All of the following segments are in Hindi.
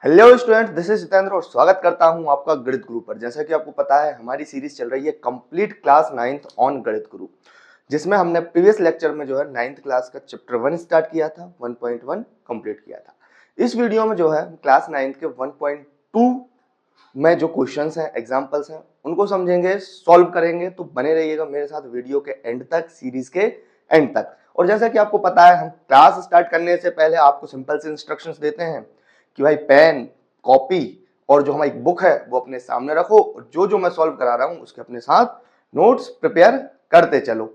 Hello student, this is Jitendra और स्वागत करता हूं आपका गणित गुरु पर। जैसा कि आपको पता है हमारी सीरीज चल रही है कंप्लीट क्लास 9th ऑन गणित गुरु, जिसमें हमने प्रीवियस लेक्चर में जो है 9th क्लास का चैप्टर 1 स्टार्ट किया था, 1.1 कंप्लीट किया था। इस वीडियो में जो है क्लास 9th के 1.2 में जो क्वेश्चंस हैं, एग्जांपल्स हैं, उनको समझेंगे, सॉल्व करेंगे। तो बने रहिएगा मेरे साथ वीडियो के एंड तक, सीरीज के एंड तक। और जैसा कि आपको पता है हम क्लास स्टार्ट करने से पहले आपको सिंपल से इंस्ट्रक्शंस देते हैं कि भाई पेन, कॉपी और जो हमारी बुक है वो अपने सामने रखो और जो जो मैं सॉल्व करा रहा हूं उसके अपने साथ नोट्स प्रिपेयर करते चलो।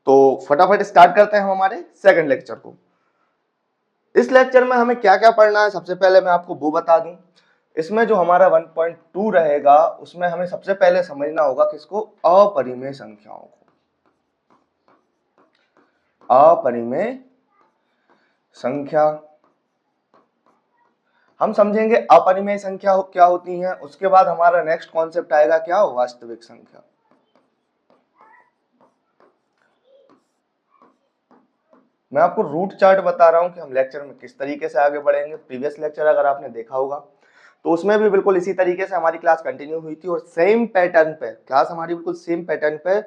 तो फटाफट स्टार्ट करते हैं हम हमारे सेकंड लेक्चर को। इस लेक्चर में हमें क्या क्या पढ़ना है, सबसे पहले मैं आपको वो बता दूं। इसमें जो हमारा 1.2 रहेगा उसमें हमें सबसे पहले समझना होगा किसको, अपरिमेय संख्याओं को। अपरिमेय संख्या हम समझेंगे, अपरिमेय संख्या क्या होती है। उसके बाद हमारा नेक्स्ट कॉन्सेप्ट आएगा क्या, वास्तविक संख्या। मैं आपको रूट चार्ट बता रहा हूं कि हम लेक्चर में किस तरीके से आगे बढ़ेंगे। प्रीवियस लेक्चर अगर आपने देखा होगा तो उसमें भी बिल्कुल इसी तरीके से हमारी क्लास कंटिन्यू हुई थी और सेम पैटर्न पे क्लास हमारी बिल्कुल सेम पैटर्न पे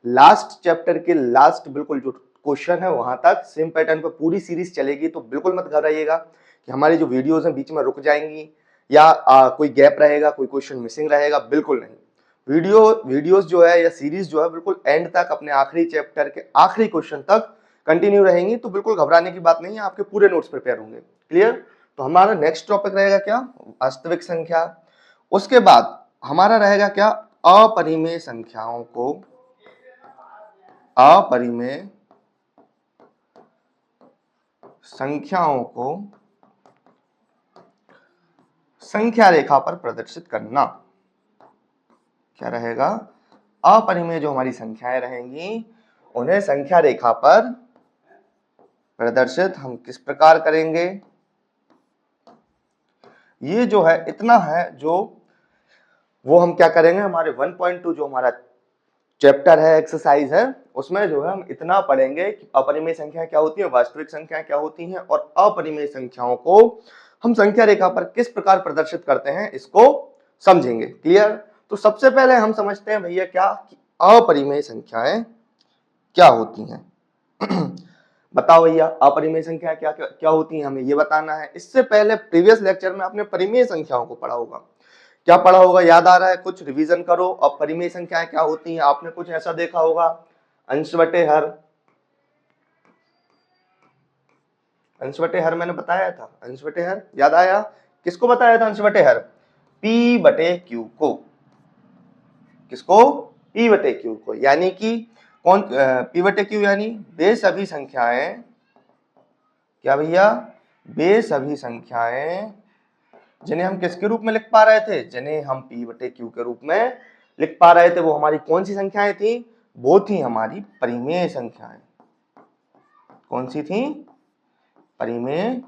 लास्ट चैप्टर के लास्ट बिल्कुल जो क्वेश्चन है वहां तक सेम पैटर्न पे पूरी सीरीज चलेगी। तो बिल्कुल मत घबराइएगा कि हमारी जो वीडियोज हैं बीच में रुक जाएंगी या कोई गैप रहेगा, कोई क्वेश्चन मिसिंग रहेगा, बिल्कुल नहीं। वीडियोस जो है या सीरीज जो है बिल्कुल एंड तक, अपने आखिरी चैप्टर के आखिरी क्वेश्चन तक कंटिन्यू रहेंगी। तो बिल्कुल घबराने की बात नहीं है, आपके पूरे नोट्स प्रिपेयर होंगे। क्लियर। तो हमारा नेक्स्ट टॉपिक रहेगा क्या, वास्तविक संख्या। उसके बाद हमारा रहेगा क्या, अपरिमेय संख्याओं को, अपरिमेय संख्याओं को संख्या रेखा पर प्रदर्शित करना। क्या रहेगा, अपरिमेय जो हमारी संख्याएं रहेंगी उन्हें संख्या रेखा पर प्रदर्शित हम किस प्रकार करेंगे। ये जो है इतना है जो वो हम क्या करेंगे, हमारे 1.2 जो हमारा चैप्टर है, एक्सरसाइज है, उसमें जो है हम इतना पढ़ेंगे कि अपरिमेय संख्या क्या होती है, वास्तविक संख्या क्या होती है और अपरिमेय संख्याओं को हम संख्या रेखा पर किस प्रकार प्रदर्शित करते हैं, इसको समझेंगे। क्लियर। तो सबसे पहले हम समझते हैं भैया क्या कि अपरिमेय संख्याएं क्या होती हैं। बताओ भैया, अपरिमेय संख्या क्या क्या क्या होती है, हमें ये बताना है। इससे पहले प्रीवियस लेक्चर में आपने परिमेय संख्याओं को पढ़ा होगा। क्या पढ़ा होगा, याद आ रहा है? कुछ रिवीजन करो। अब परिमेय संख्याएं क्या होती हैं, आपने कुछ ऐसा देखा होगा, अंश बटे हर। अंश बटे हर मैंने बताया था, अंश बटे हर याद आया? किसको बताया था अंश बटे हर? पी बटे क्यू को। किसको? पी बटे क्यू को। यानी कि कौन, पी बटे क्यू यानी वे सभी संख्याएं, क्या भैया, वे सभी संख्याएं जिन्हें हम किसके रूप में लिख पा रहे थे, जिन्हें हम पी बटे क्यू के रूप में लिख पा रहे थे, वो हमारी कौन सी संख्याएं थी, वो थी हमारी परिमेय संख्याएं। कौन सी थी? परिमेय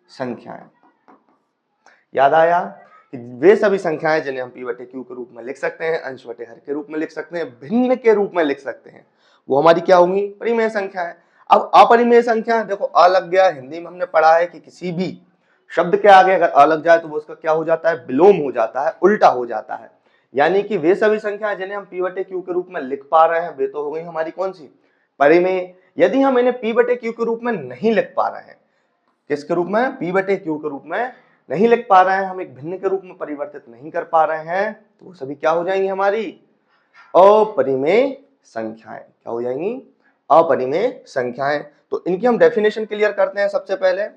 संख्याएं। याद आया कि वे सभी संख्याएं जिन्हें हम पी बटे क्यू के रूप में लिख सकते हैं, अंश बटे हर के रूप में लिख सकते हैं, भिन्न के रूप में लिख सकते हैं, वो हमारी क्या होंगी, परिमेय संख्याएं। अब अपरिमेय संख्या, देखो अ लग गया, हिंदी में हमने पढ़ा है कि किसी भी शब्द के आगे अगर अ लग जाए तो वो उसका क्या हो जाता है, विलोम हो जाता है, उल्टा हो जाता है। यानी कि वे सभी संख्याएं जिन्हें हम पी बटे क्यू के रूप में लिख पा रहे हैं, वे तो हो गई हमारी कौन सी, परिमेय। यदि हम इन्हें पी बटे क्यू के रूप में नहीं लिख पा रहे हैं, किसके रूप में, पी बटे क्यू के रूप में नहीं लिख पा रहे हैं, हम एक भिन्न के रूप में परिवर्तित नहीं कर पा रहे हैं, तो वो सभी क्या हो जाएंगी, हमारी अपरिमेय संख्याएं। क्या हो जाएंगी? अपरिमेय संख्याएं। तो इनकी हम डेफिनेशन क्लियर करते हैं। सबसे पहले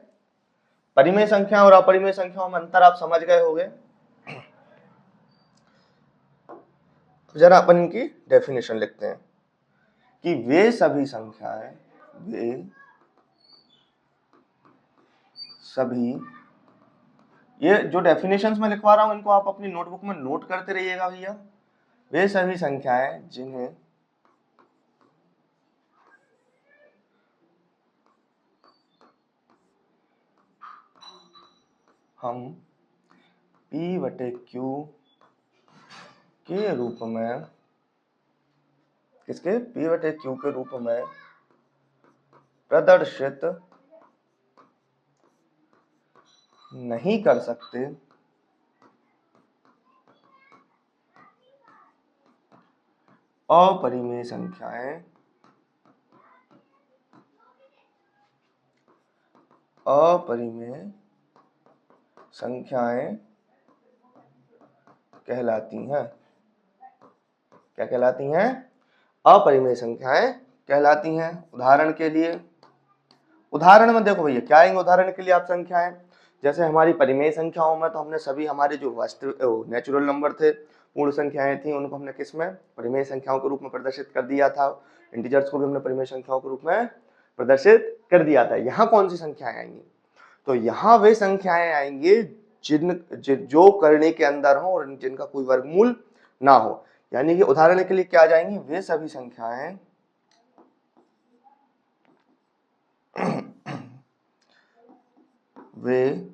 परिमेय संख्या और अपरिमेय संख्याओं में अंतर आप समझ गए होंगे। जरा अपन इनकी डेफिनेशन लिखते हैं कि वे सभी संख्याएं, वे सभी, ये जो डेफिनेशंस मैं लिखवा रहा हूं इनको आप अपनी नोटबुक में नोट करते रहिएगा भैया। वे सभी संख्याएं जिन्हें हम पी बटे क्यू के रूप में, किसके, पी बटे क्यू के रूप में प्रदर्शित नहीं कर सकते अपरिमेय संख्याएं अपरिमेय संख्याएं कहलाती हैं। क्या कहलाती हैं? अपरिमेय संख्याएं कहलाती हैं। उदाहरण के लिए, उदाहरण में देखो भैया क्या आएंगे उदाहरण के लिए आप संख्याएं, जैसे हमारी परिमेय संख्याओं में तो हमने सभी हमारे जो वास्तविक नेचुरल नंबर थे, पूर्ण संख्याएं थी, उनको हमने किस में परिमेय संख्याओं के रूप में प्रदर्शित कर दिया था। इंटीजर्स को भी हमने परिमेय संख्याओं के रूप में प्रदर्शित कर दिया था। यहाँ कौन सी संख्याएं आएंगी? तो यहाँ वे संख्याएं आएंगी जो करने के अंदर हो और जिनका कोई वर्गमूल ना हो। यानी कि उदाहरण के लिए क्या आ जाएंगी? वे सभी संख्याएं वे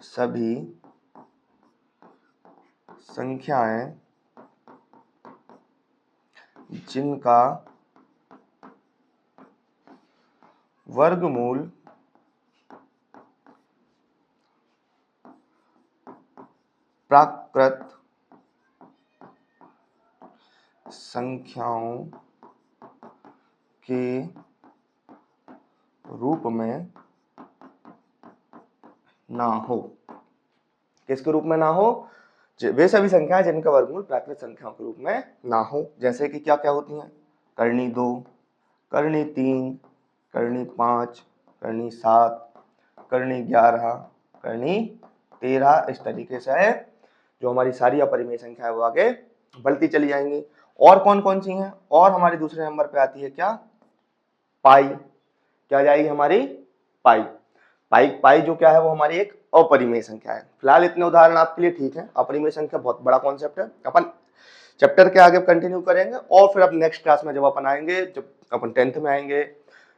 सभी संख्याएं जिनका वर्गमूल प्राकृत संख्याओं के रूप में ना हो। किसके रूप में ना हो? वे सभी संख्याएं जिनका वर्गमूल प्राकृत संख्याओं के रूप में ना हो। जैसे कि क्या क्या होती हैं? करनी 2, करनी 3, करनी 5, करनी 7, करनी 11, करनी 13। इस तरीके से जो हमारी सारी अपरिमेय संख्या है वो आगे बढ़ती चली जाएंगी। और कौन कौन सी हैं? और हमारी दूसरे नंबर पे आती है क्या? पाई। क्या जाएगी हमारी? पाई। पाई पाई जो क्या है वो हमारी एक अपरिमेय संख्या है। फिलहाल इतने उदाहरण आपके लिए ठीक है। अपरिमेय संख्या बहुत बड़ा कॉन्सेप्ट है, अपन चैप्टर के आगे कंटिन्यू करेंगे और फिर अब नेक्स्ट क्लास में जब अपन आएंगे, जब अपन 10th में आएंगे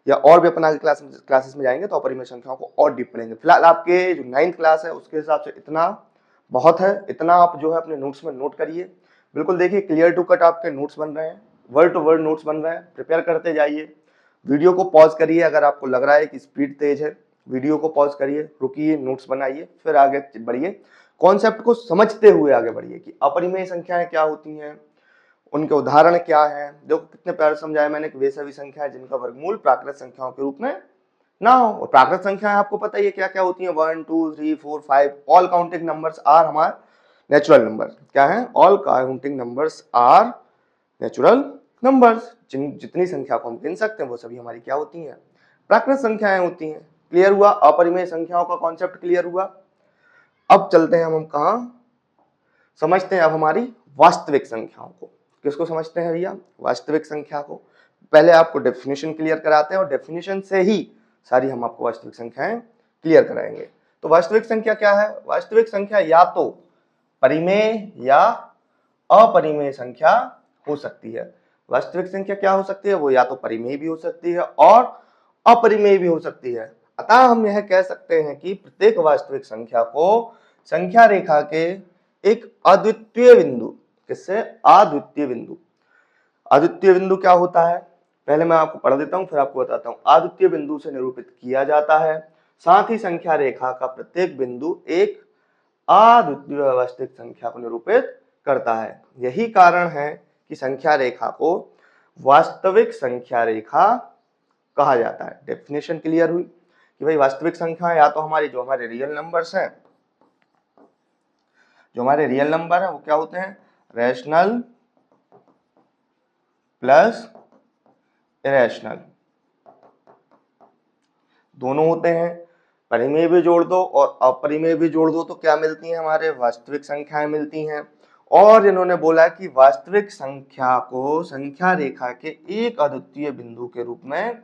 या और भी अपन आगे क्लासेस में जाएंगे तो अपरिमेय संख्याओं को और डीप पढ़ेंगे। फिलहाल आपके जो 9th क्लास है उसके हिसाब से इतना बहुत है। इतना आप जो है अपने नोट्स में नोट करिए। बिल्कुल देखिए क्लियर टू कट आपके नोट्स बन रहे हैं, वर्ड टू वर्ड नोट्स बन रहे हैं। प्रिपेयर करते जाइए। वीडियो को पॉज करिए अगर आपको लग रहा है कि स्पीड तेज है, वीडियो को पॉज करिए, रुकिए, नोट्स बनाइए, फिर आगे बढ़िए। कॉन्सेप्ट को समझते हुए आगे बढ़िए कि अपरिमेय संख्याएं क्या होती हैं, उनके उदाहरण क्या हैं। देखो कितने प्यार समझाया मैंने कि वे सभी संख्याएं जिनका वर्गमूल प्राकृत संख्याओं के रूप में ना हो। और प्राकृत संख्याएं आपको पता ही है क्या क्या होती हैं? 1 2 3 4 5। ऑल काउंटिंग नंबर्स आर हमारे नेचुरल नंबर। क्या है? All counting numbers are natural numbers. जितनी संख्या को हम गिन सकते हैं वो सभी हमारी क्या होती हैं? प्राकृत संख्याएं होती हैं। क्लियर हुआ? अपरिमेय संख्याओं का कॉन्सेप्ट क्लियर हुआ। अब चलते हैं हम कहा? समझते हैं अब हमारी वास्तविक संख्याओं को। किसको समझते हैं भैया? वास्तविक संख्या को। पहले आपको डेफिनेशन क्लियर कराते हैं और डेफिनेशन से ही सारी हम आपको वास्तविक संख्याएं क्लियर कराएंगे। तो वास्तविक संख्या क्या है? वास्तविक संख्या या तो परिमेय या अपरिमेय संख्या हो सकती है। वास्तविक संख्या क्या हो सकती है? वो या तो परिमेय भी हो सकती है और अपरिमेय भी हो सकती है। अतः हम यह कह सकते हैं कि प्रत्येक वास्तविक संख्या को संख्या रेखा के एक अद्वितीय बिंदु, किससे? अद्वितीय बिंदु। अद्वितीय बिंदु क्या होता है? पहले मैं आपको पढ़ देता हूं फिर आपको बताता हूं। अद्वितीय बिंदु से निरूपित किया जाता है। साथ ही संख्या रेखा का प्रत्येक बिंदु एक अद्वितीय वास्तविक संख्या को निरूपित करता है। यही कारण है कि संख्या रेखा को वास्तविक संख्या रेखा कहा जाता है। डेफिनेशन क्लियर हुई कि भाई वास्तविक संख्या या तो हमारी जो हमारे रियल नंबर्स हैं, जो हमारे रियल नंबर है वो क्या होते हैं? रैशनल प्लस इरेशनल दोनों होते हैं। परिमेय भी जोड़ दो और अपरिमेय भी जोड़ दो तो क्या मिलती हैं? हमारे वास्तविक संख्याएं मिलती हैं। और इन्होंने बोला कि वास्तविक संख्या को संख्या रेखा के एक अद्वितीय बिंदु के रूप में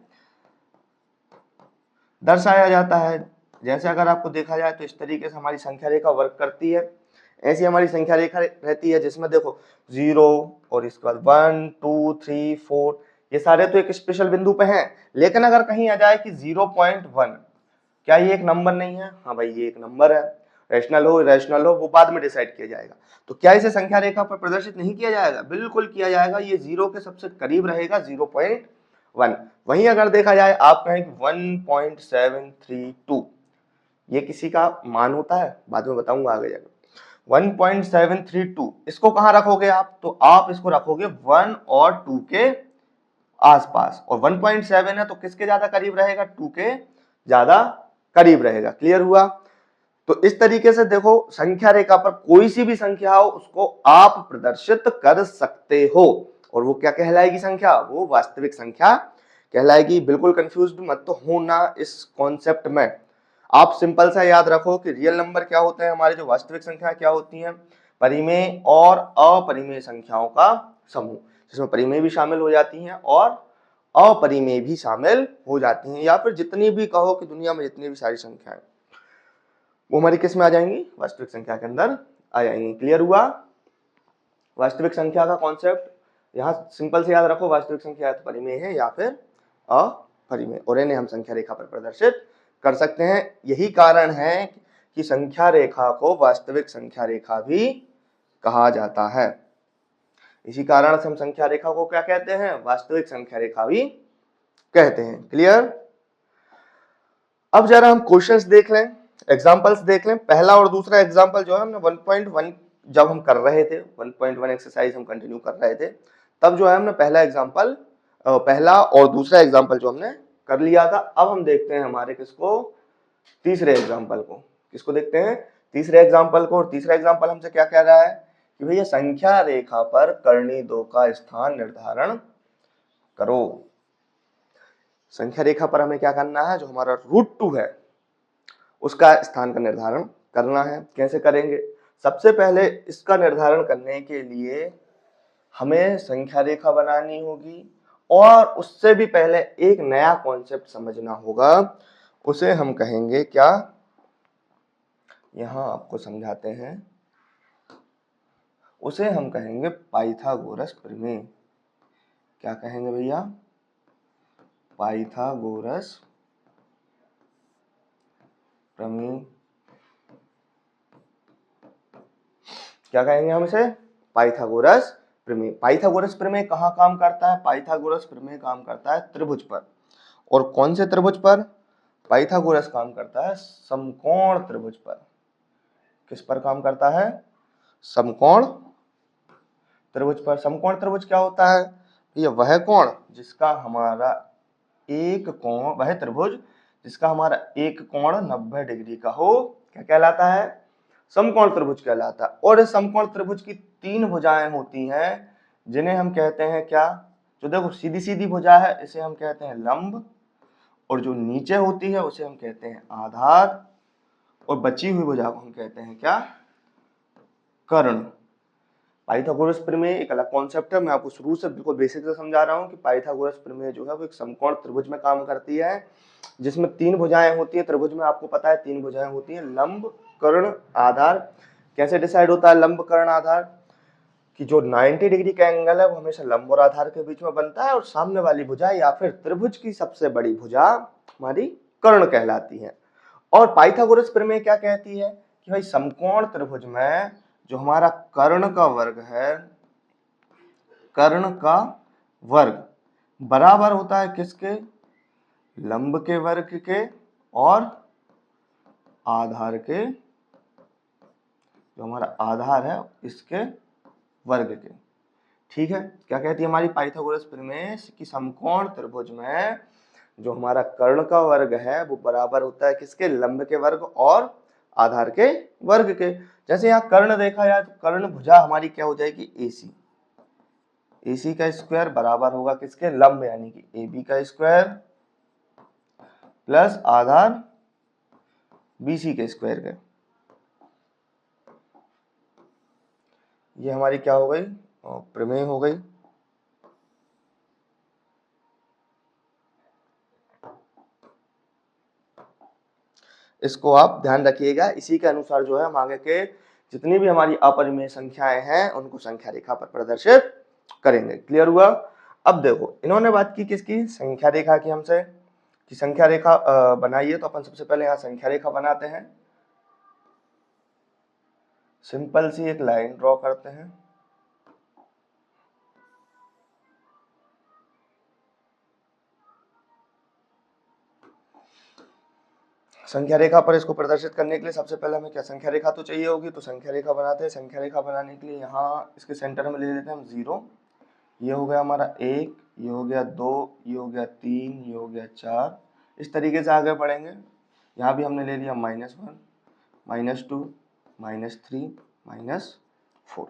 दर्शाया जाता है। जैसे अगर आपको देखा जाए तो इस तरीके से हमारी संख्या रेखा वर्क करती है। ऐसी हमारी संख्या रेखा रहती है जिसमें देखो 0 और इसके बाद 1 2 3 4 ये सारे तो एक स्पेशल बिंदु पे हैं। लेकिन अगर कहीं आ जाए कि 0.1, क्या ये एक नंबर नहीं है? हाँ भाई ये एक नंबर है। रैशनल हो इरेशनल हो वो बाद में डिसाइड किया जाएगा। तो क्या इसे संख्या रेखा पर प्रदर्शित नहीं किया जाएगा? बिल्कुल किया जाएगा। ये 0 के सबसे करीब रहेगा 0.1। वहीं अगर देखा जाए आप कहें 1.732, ये किसी का मान होता है, बाद में बताऊंगा आगे जाकर। 1.732 इसको कहाँ रखोगे आप, तो आप इसको रखोगे 1 और 2 के आसपास, और 1.7 है तो किसके ज्यादा करीब रहेगा, 2 के ज्यादा करीब रहेगा। क्लियर हुआ। तो इस तरीके से देखो, संख्या रेखा पर कोई सी भी संख्या हो उसको आप प्रदर्शित कर सकते हो, और वो क्या कहलाएगी संख्या, वो वास्तविक संख्या कहलाएगी। बिल्कुल कंफ्यूज्ड मत तो होना इस कॉन्सेप्ट में। आप सिंपल सा याद रखो कि रियल नंबर क्या होते हैं, हमारे जो वास्तविक संख्या क्या होती हैं, परिमेय और अपरिमेय संख्याओं का समूह, जिसमें परिमेय भी शामिल हो जाती हैं और अपरिमेय भी शामिल हो जाती हैं, या फिर जितनी भी कहो कि दुनिया में जितनी भी सारी संख्याएं, वो हमारी किस में आ जाएंगी, वास्तविक संख्या के अंदर आ जाएंगी। क्लियर हुआ। वास्तविक संख्या का कॉन्सेप्ट यहाँ सिंपल से याद रखो, वास्तविक संख्या तो परिमेय है या फिर अपरिमेय, और इन्हें हम संख्या रेखा पर प्रदर्शित कर सकते हैं। यही कारण है कि संख्या रेखा को वास्तविक संख्या रेखा भी कहा जाता है। इसी कारण से हम संख्या रेखा को क्या कहते हैं, वास्तविक संख्या रेखा भी कहते हैं। क्लियर। अब जरा हम क्वेश्चंस देख लें, एग्जांपल्स देख लें। पहला और दूसरा एग्जांपल जो है हमने 1.1 जब हम कर रहे थे, 1.1 एक्सरसाइज हम कंटिन्यू कर रहे थे, तब जो है हमने पहला और दूसरा एग्जांपल जो हमने कर लिया था। अब हम देखते हैं हमारे किसको, तीसरे एग्जांपल को। किसको देखते हैं, तीसरे एग्जांपल को। और तीसरा एग्जांपल हमसे क्या कह रहा है कि भैया संख्या रेखा पर कर्णी 2 का स्थान निर्धारण करो। संख्या रेखा पर हमें क्या करना है, जो हमारा √2 है उसका स्थान का निर्धारण करना है। कैसे करेंगे, सबसे पहले इसका निर्धारण करने के लिए हमें संख्या रेखा बनानी होगी, और उससे भी पहले एक नया कॉन्सेप्ट समझना होगा, उसे हम कहेंगे क्या, यहां आपको समझाते हैं, उसे हम कहेंगे पाइथागोरस प्रमेय। क्या कहेंगे भैया, पाइथागोरस प्रमेय। क्या कहेंगे हम इसे, पाइथागोरस प्रमेय। पाइथागोरस प्रमेय कहाँ काम करता है, पाइथागोरस प्रमेय काम करता है त्रिभुज पर। और कौन से त्रिभुज पर, पाइथागोरस काम करता है समकोण त्रिभुज पर। किस पर काम करता है, समकोण त्रिभुज पर। समकोण त्रिभुज क्या होता है, ये वह कोण जिसका हमारा एक कोण, वह त्रिभुज जिसका हमारा एक कोण 90 डिग्री का हो, क्या कहलाता है, समकोण त्रिभुज कहलाता है। और इस समकोण त्रिभुज की 3 भुजाएं होती हैं, जिन्हें हम कहते हैं क्या, जो देखो सीधी सीधी भुजा है इसे हम कहते हैं लंब, और जो नीचे होती है उसे हम कहते हैं आधार, और बची हुई भुजा को हम कहते हैं क्या, कर्ण। पाइथागोरस प्रमेय एक अलग कॉन्सेप्ट है, मैं आपको शुरू से बिल्कुल बेसिक से समझा रहा हूँ कि पाइथागोरस प्रमेय जो है वो एक समकोण त्रिभुज में काम करती है, जिसमें 3 भुजाएं होती है। त्रिभुज में आपको पता है 3 भुजाएं होती हैं, लंब, कर्ण, आधार। कैसे डिसाइड होता है लंब, कर्ण, आधार, कि जो 90 डिग्री का एंगल है वो हमेशा लंब और आधार के बीच में बनता है, और सामने वाली भुजा या फिर त्रिभुज की सबसे बड़ी भुजा हमारी कर्ण कहलाती है। और पाइथागोरस प्रमेय क्या कहती है कि भाई समकोण त्रिभुज में जो हमारा कर्ण का वर्ग है, कर्ण का वर्ग बराबर होता है किसके, लंब के वर्ग के और आधार के, जो हमारा आधार है इसके वर्ग के। ठीक है। क्या कहती है हमारी पाइथागोरस प्रमेय कि समकोण त्रिभुज में जो हमारा कर्ण का वर्ग है वो बराबर होता है किसके, लंब के वर्ग और आधार के वर्ग के। जैसे यहाँ कर्ण देखा जाए तो कर्ण भुजा हमारी क्या हो जाएगी, AC। AC का स्क्वायर बराबर होगा किसके, लंब यानी कि AB का स्क्वायर प्लस आधार BC के स्क्वायर के। ये हमारी क्या हो गई, प्रमेय हो गई। इसको आप ध्यान रखिएगा। इसी के अनुसार जो है हम आगे के जितनी भी हमारी अपरिमेय संख्याएं हैं उनको संख्या रेखा पर प्रदर्शित करेंगे। क्लियर हुआ। अब देखो इन्होंने बात की किसकी, संख्या रेखा की हमसे, कि संख्या रेखा बनाइए। तो अपन सबसे पहले यहाँ संख्या रेखा बनाते हैं। सिंपल सी एक लाइन ड्रॉ करते हैं। संख्या रेखा पर इसको प्रदर्शित करने के लिए सबसे पहले हमें क्या संख्या रेखा तो चाहिए होगी, तो संख्या रेखा बनाते हैं। संख्या रेखा बनाने के लिए यहाँ इसके सेंटर में ले लेते हैं हम 0। ये हो गया हमारा 1, ये हो गया 2, ये हो गया 3, ये हो गया 4। इस तरीके से आगे बढ़ेंगे। यहाँ भी हमने ले लिया -1, -2, -3, -4।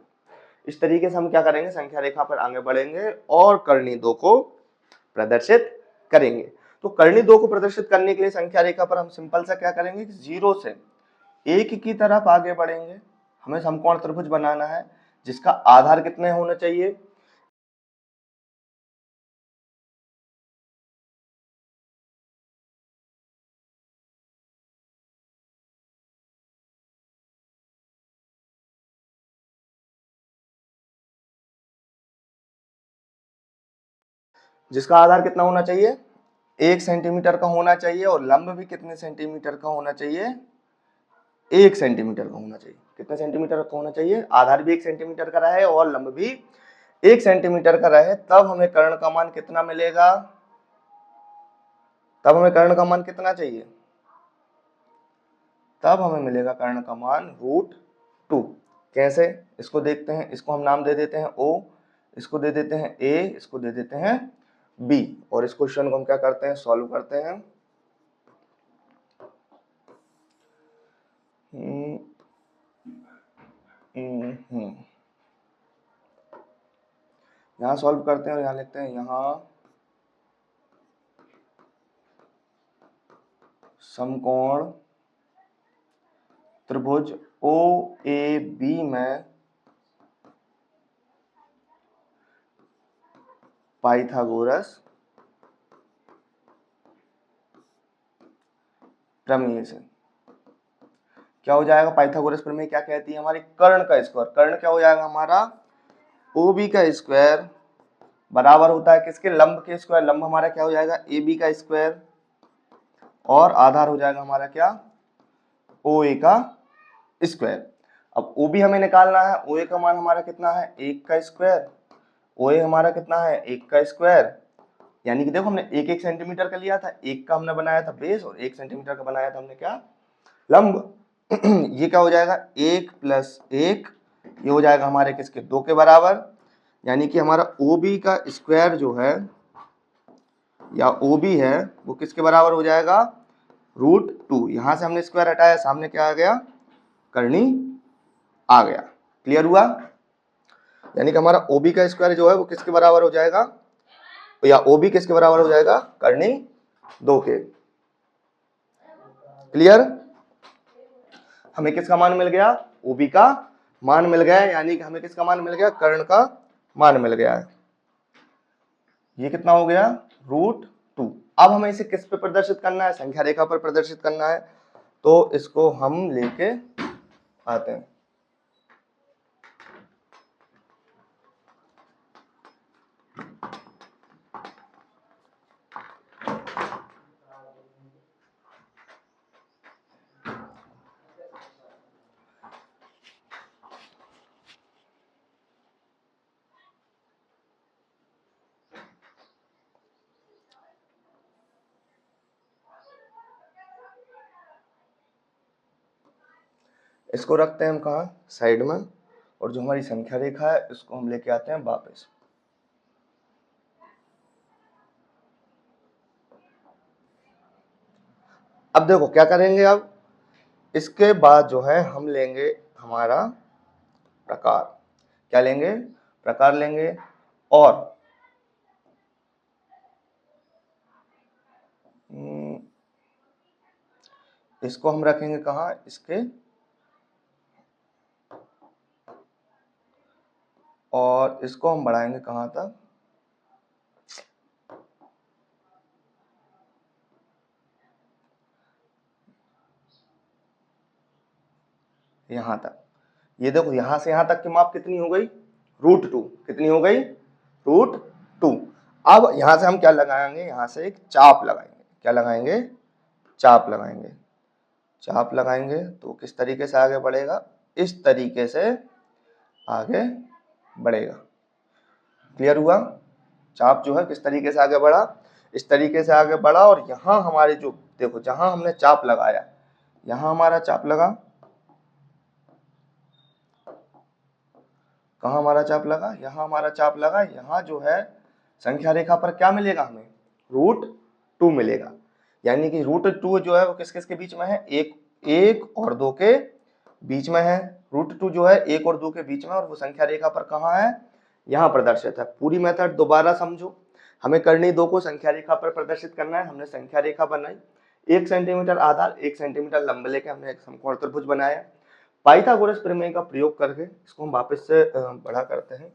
इस तरीके से हम क्या करेंगे, संख्या रेखा पर आगे बढ़ेंगे और कर्णी 2 को प्रदर्शित करेंगे। तो कर्णी 2 को प्रदर्शित करने के लिए संख्या रेखा पर हम सिंपल सा क्या करेंगे कि 0 से 1 की तरफ आगे बढ़ेंगे। हमें समकोण त्रिभुज बनाना है जिसका आधार कितने होना चाहिए, जिसका आधार कितना होना चाहिए, 1 सेंटीमीटर का होना चाहिए और लंब भी कितने सेंटीमीटर का होना चाहिए, 1 सेंटीमीटर का होना चाहिए। कितने सेंटीमीटर का होना चाहिए, आधार भी 1 सेंटीमीटर का रहे और लंब भी 1 सेंटीमीटर का रहे, तब हमें कर्ण का मान कितना मिलेगा, तब हमें कर्ण का मान कितना चाहिए, तब हमें मिलेगा कर्ण का मान √2। कैसे, इसको देखते हैं। इसको हम नाम दे देते हैं O, इसको दे देते हैं A, इसको दे देते हैं B, और इस क्वेश्चन को हम क्या करते हैं, सॉल्व करते हैं। यहाँ सॉल्व करते हैं और यहाँ लिखते हैं, यहाँ समकोण त्रिभुज OAB में पाइथागोरस प्रमेय से क्या हो जाएगा, पाइथागोरस प्रमेय क्या कहती है, हमारी कर्ण का स्क्वायर। कर्ण क्या हो जाएगा हमारा, OB का स्क्वायर बराबर होता है किसके, लंब के स्क्वायर। लंब हमारा क्या हो जाएगा, AB का स्क्वायर, और आधार हो जाएगा हमारा क्या, OA का स्क्वायर। अब OB हमें निकालना है, OA का मान हमारा कितना है, 1 का स्क्वायर, OA हमारा कितना है, 1 का स्क्वायर, यानी कि देखो हमने 1 सेंटीमीटर का लिया था, 1 का हमने बनाया था बेस और 1 सेंटीमीटर का बनाया था हमने क्या, लंब। ये क्या हो जाएगा, 1 + 1, ये हो जाएगा हमारे किसके, 2 के बराबर, यानी कि हमारा OB का स्क्वायर जो है या OB है वो किसके बराबर हो जाएगा, √2। यहां से हमने स्क्वायर हटाया, सामने क्या आ गया, कर्णी आ गया। क्लियर हुआ, यानी कि हमारा OB का स्क्वायर जो है वो किसके बराबर हो जाएगा, या OB किसके बराबर हो जाएगा, कर्णी 2 के। क्लियर, हमें किसका मान मिल गया, OB का मान मिल गया, यानी कि हमें किसका मान मिल गया, कर्ण का मान मिल गया है। ये कितना हो गया, √2। अब हमें इसे किस पे प्रदर्शित करना है, संख्या रेखा पर प्रदर्शित करना है, तो इसको हम लेके आते हैं। इसको रखते हैं हम कहाँ, साइड में, और जो हमारी संख्या रेखा है इसको हम लेके आते हैं वापस। अब देखो क्या करेंगे, अब इसके बाद जो है हम लेंगे हमारा प्रकार। क्या लेंगे, प्रकार लेंगे, और इसको हम रखेंगे कहाँ, इसके, और इसको हम बढ़ाएंगे कहाँ तक, यहां तक। ये देखो यहां से यहां तक की माप कितनी हो गई, √2। कितनी हो गई, √2। अब यहां से हम क्या लगाएंगे, यहां से एक चाप लगाएंगे। क्या लगाएंगे, चाप लगाएंगे। चाप लगाएंगे तो किस तरीके से आगे बढ़ेगा, इस तरीके से आगे बढ़ेगा। क्लियर हुआ, चाप जो है किस तरीके से आगे बढ़ा, इस तरीके से आगे बढ़ा और यहाँ हमारे जो देखो जहां हमने चाप लगाया, यहां हमारा चाप लगा, कहाँ हमारा चाप लगा, यहाँ हमारा चाप लगा, यहाँ जो है संख्या रेखा पर क्या मिलेगा हमें, √2 मिलेगा। यानी कि √2 जो है वो किस किस के बीच में है, एक और 2 के बीच में है। √2 जो है 1 और 2 के बीच में, और वो संख्या रेखा पर कहाँ है, यहाँ प्रदर्शित है। पूरी मेथड दोबारा समझो। हमें करनी 2 को संख्या रेखा पर प्रदर्शित करना है। हमने संख्या रेखा बनाई, 1 सेंटीमीटर आधार 1 सेंटीमीटर लंब लेके हमने एक समकोण त्रिभुज बनाया। पाइथागोरस प्रमेय का प्रयोग करके इसको हम वापस से बड़ा करते हैं।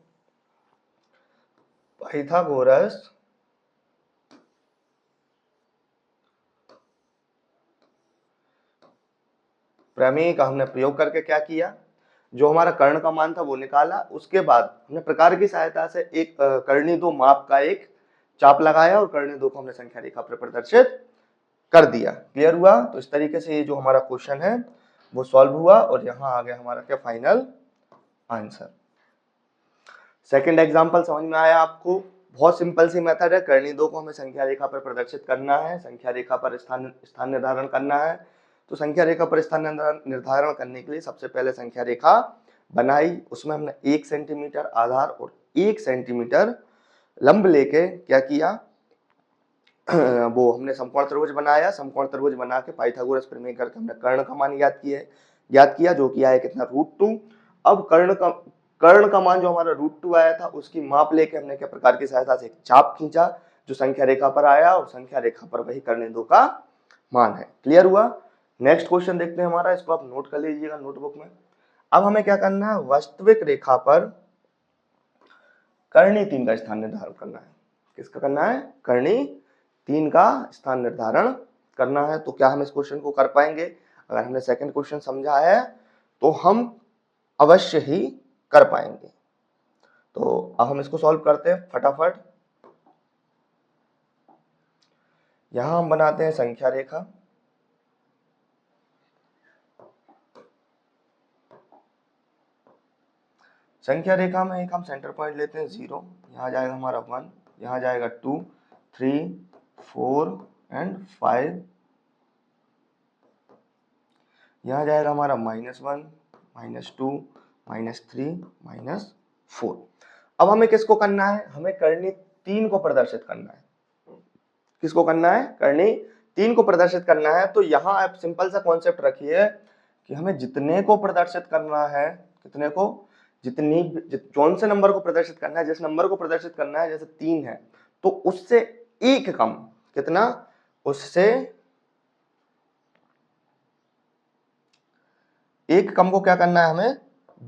पाइथागोरस प्रमेय का हमने प्रयोग करके क्या किया, जो हमारा कर्ण का मान था वो निकाला। उसके बाद हमने प्रकार की सहायता से एक कर्णी 2 माप का एक चाप लगाया और कर्णी 2 को हमने संख्या रेखा पर प्रदर्शित कर दिया। क्लियर हुआ? तो इस तरीके से ये जो हमारा क्वेश्चन है वो सॉल्व हुआ और यहाँ आ गया हमारा क्या, फाइनल आंसर। सेकंड एग्जांपल समझ में आया आपको? बहुत सिंपल सी मेथड है। कर्णी 2 को हमें संख्या रेखा पर प्रदर्शित करना है, संख्या रेखा पर स्थान निर्धारण करना है। तो संख्या रेखा पर स्थान निर्धारण करने के लिए सबसे पहले संख्या रेखा बनाई, उसमें हमने 1 सेंटीमीटर आधार और 1 सेंटीमीटर लंब लेके क्या किया, वो हमने समकोण त्रिभुज बनाया। समकोण त्रिभुज बना के पाइथागोरस प्रमेय करके हमने कर्ण का मान याद किया जो कि आया कितना, √2। अब कर्ण का मान जो हमारा √2 आया था उसकी माप लेके हमने क्या प्रकार की सहायता से एक चाप खींचा जो संख्या रेखा पर आया, और संख्या रेखा पर वही कर्णी 2 का मान है। क्लियर हुआ? नेक्स्ट क्वेश्चन देखते हैं हमारा, इसको आप नोट कर लीजिएगा नोटबुक में। अब हमें क्या करना है, वास्तविक रेखा पर कर्णी 3 का स्थान निर्धारण करना है। किसका करना है, कर्णी 3 का स्थान निर्धारण करना है। तो क्या हम इस क्वेश्चन को कर पाएंगे? अगर हमने सेकंड क्वेश्चन समझा है तो हम अवश्य ही कर पाएंगे। तो अब हम इसको सॉल्व करते हैं फटाफट। यहां हम बनाते हैं संख्या रेखा। संख्या रेखा में एक हम सेंटर पॉइंट लेते हैं 0, यहाँ जाएगा हमारा 1, यहाँ जाएगा 2, 3, 4 एंड 5, यहाँ जाएगा हमारा -1, -2, -3, -4। अब हमें किसको करना है, हमें कर्णी 3 को प्रदर्शित करना है। किसको करना है, कर्णी 3 को प्रदर्शित करना है। तो यहाँ आप सिंपल सा कॉन्सेप्ट रखिए कि हमें जितने को प्रदर्शित करना है, कितने को, कौन से नंबर को प्रदर्शित करना है, जिस नंबर को प्रदर्शित करना है, जैसे 3 है तो उससे एक कम, कितना, उससे एक कम को क्या करना है, हमें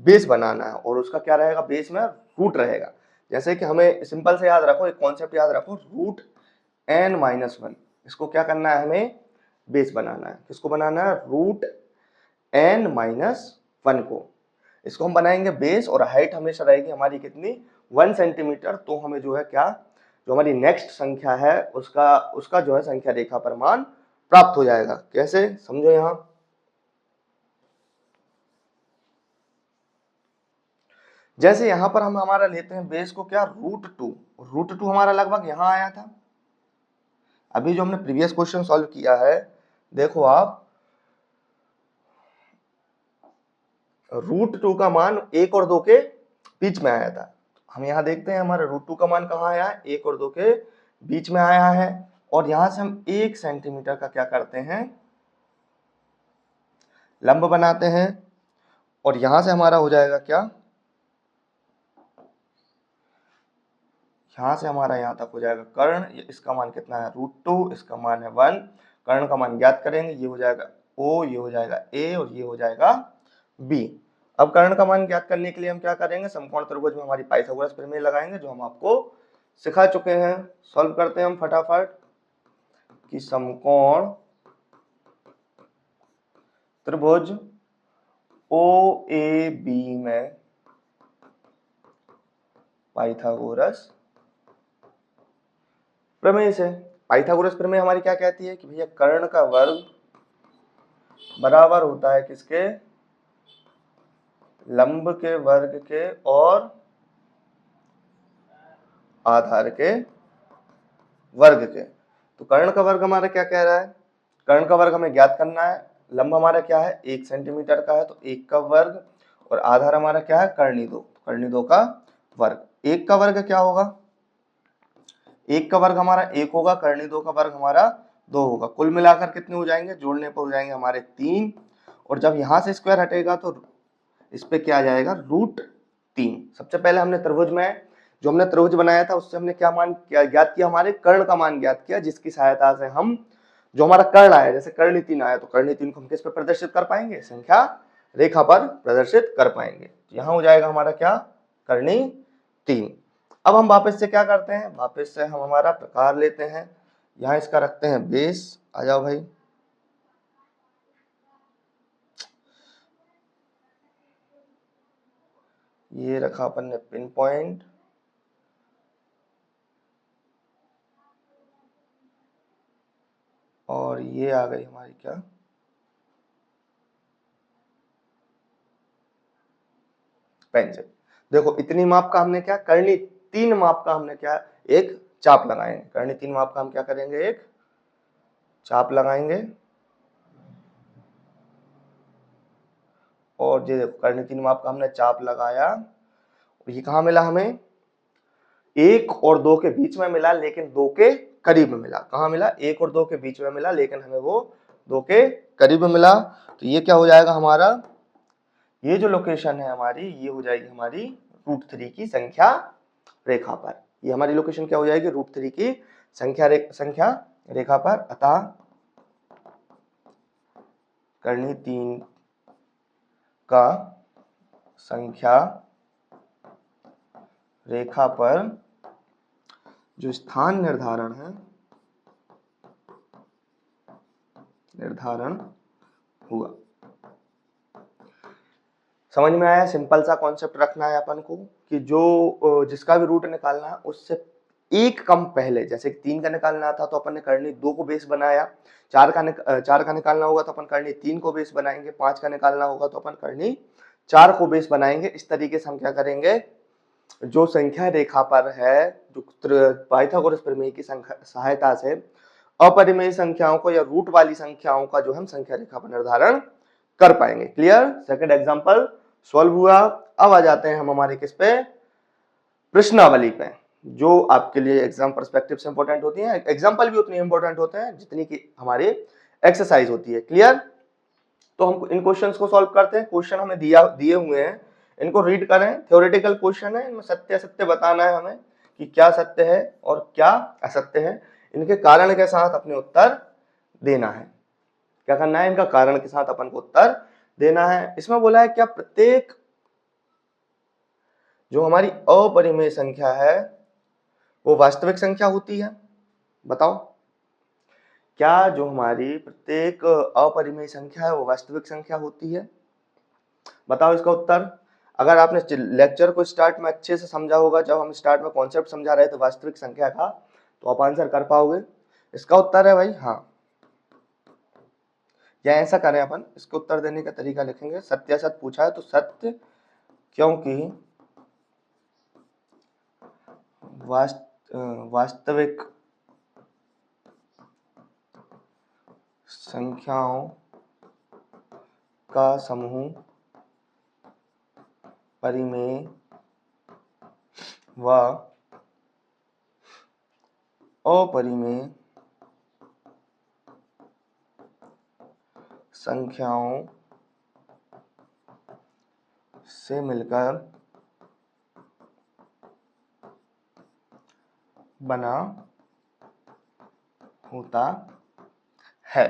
बेस बनाना है। और उसका क्या रहेगा, बेस में रूट रहेगा। जैसे कि हमें सिंपल से याद रखो, एक कॉन्सेप्ट याद रखो, √n-1, इसको क्या करना है, हमें बेस बनाना है। किसको बनाना है, √n-1 को, इसको हम बनाएंगे बेस। और हाइट हमेशा रहेगी हमारी कितनी, 1 सेंटीमीटर। तो हमें जो है क्या, जो हमारी नेक्स्ट संख्या है उसका जो है संख्या रेखा पर मान प्राप्त हो जाएगा। कैसे, समझो। यहाँ जैसे यहाँ पर हम हमारा लेते हैं बेस को क्या, √2 हमारा लगभग यहाँ आया था। अभी जो हमने प्रीवियस क्वेश्चन सॉल्व किया है, देखो आप, √2 का मान 1 और 2 के बीच में आया था। हम यहाँ देखते हैं हमारा √2 का मान कहाँ आया है, 1 और 2 के बीच में आया है। और यहाँ से हम 1 सेंटीमीटर का क्या करते हैं, लंब बनाते हैं। और यहाँ से हमारा हो जाएगा क्या, यहाँ से हमारा यहाँ तक हो जाएगा कर्ण। इसका मान कितना है, √2, इसका मान है 1। कर्ण का मान ज्ञात करेंगे, ये हो जाएगा O, ये हो जाएगा A और ये हो जाएगा B। अब कर्ण का मान ज्ञात करने के लिए हम क्या करेंगे, समकोण त्रिभुज में हमारी पाइथागोरस प्रमेय लगाएंगे जो हम आपको सिखा चुके हैं। सॉल्व करते हैं हम फटाफट कि समकोण त्रिभुज OAB में पाइथागोरस प्रमेय से, पाइथागोरस प्रमेय हमारी क्या कहती है कि भैया कर्ण का वर्ग बराबर होता है किसके, लंब के वर्ग के और आधार के वर्ग के। तो कर्ण का वर्ग हमारा क्या कह रहा है, कर्ण का वर्ग हमें ज्ञात करना है। लंब हमारा क्या है 1 सेंटीमीटर का है, तो 1 का वर्ग, और आधार हमारा क्या है कर्णी 2, कर्णी 2 का वर्ग। 1 का वर्ग क्या होगा, 1 का वर्ग हमारा 1 होगा, कर्णी 2 का वर्ग हमारा 2 होगा। कुल मिलाकर कितने हो जाएंगे, जोड़ने पर हो जाएंगे हमारे 3, और जब यहां से स्क्वायर हटेगा तो इस पे क्या आ जाएगा √3। सबसे पहले हमने त्रिभुज में जो हमने त्रिभुज बनाया था उससे हमने क्या मान ज्ञात किया, हमारे कर्ण का मान ज्ञात किया, जिसकी सहायता से हम जो हमारा कर्ण आया, जैसे कर्णी 3 आया, तो कर्णी 3 को हम किस पे प्रदर्शित कर पाएंगे, संख्या रेखा पर प्रदर्शित कर पाएंगे। यहाँ हो जाएगा हमारा क्या कर्णी 3। अब हम वापस से क्या करते हैं, वापस से हम हमारा प्रकार लेते हैं, यहाँ इसका रखते हैं बेस। आ जाओ भाई, ये रखा अपन ने पिन पॉइंट, और ये आ गई हमारी क्या पेंसिल। देखो इतनी माप का हमने क्या कर्णी 3 माप का हमने क्या एक चाप लगाएंगे, कर्णी 3 माप का हम क्या करेंगे एक चाप लगाएंगे। और ये देखो कर्णी 3 माप का हमने चाप लगाया, ये कहाँ मिला हमें 1 और 2 के बीच में मिला, लेकिन 2 के करीब में मिला। कहाँ मिला 1 और 2 के बीच में मिला, लेकिन हमें वो 2 के करीब में मिला। तो ये क्या हो जाएगा हमारा, ये जो लोकेशन है हमारी, ये हो जाएगी हमारी √3 की संख्या रेखा पर। ये हमारी लोकेशन क्या हो जाएगी √3 की संख्या रेखा पर। अतः कर्णी 3 का संख्या रेखा पर जो स्थान निर्धारण हुआ। समझ में आया, सिंपल सा कॉन्सेप्ट रखना है अपन को कि जो जिसका भी रूट निकालना है उससे एक कम पहले, जैसे 3 का निकालना था तो अपन ने कर्णी 2 को बेस बनाया, 4 का निकालना होगा तो अपन कर्णी 3 को बेस बनाएंगे, 5 का निकालना होगा तो अपन कर्णी 4 को बेस बनाएंगे। इस तरीके से हम क्या करेंगे, जो संख्या रेखा पर है, जो पाइथागोरस प्रमेय की सहायता से अपरिमेय संख्याओं को या रूट वाली संख्याओं का जो हम संख्या रेखा पर निर्धारण कर पाएंगे। क्लियर, सेकंड एग्जांपल सॉल्व हुआ। अब आ जाते हैं हम हमारे किस पे, प्रश्नावली पे, जो आपके लिए एग्जाम पर्सपेक्टिव से इंपॉर्टेंट होती है। एग्जाम्पल भी उतनी इंपॉर्टेंट होते हैं जितनी की हमारी एक्सरसाइज होती है। क्लियर, तो हम इन क्वेश्चंस को सॉल्व करते हैं। क्वेश्चन हमें दिए हुए हैं, इनको रीड करें। थ्योरेटिकल क्वेश्चन है, इनमें सत्य असत्य बताना है हमें कि क्या सत्य है और क्या असत्य है। इनके कारण के साथ अपने उत्तर देना है। क्या करना है, इनका कारण के साथ अपन को उत्तर देना है। इसमें बोला है क्या प्रत्येक जो हमारी अपरिमेय संख्या है वो वास्तविक संख्या होती है। बताओ, क्या जो हमारी प्रत्येक अपरिमेय संख्या है वो वास्तविक संख्या होती है? बताओ इसका उत्तर। अगर आपने लेक्चर को स्टार्ट में अच्छे से समझा होगा, जब हम स्टार्ट में कॉन्सेप्ट समझा रहे थे वास्तविक संख्या का, तो आप आंसर कर पाओगे। इसका उत्तर है भाई हाँ। या ऐसा करें अपन, इसको उत्तर देने का तरीका लिखेंगे, सत्य असत पूछा है तो सत्य, क्योंकि वास्तविक संख्याओं का समूह परिमेय व अपरिमेय संख्याओं से मिलकर बना होता है।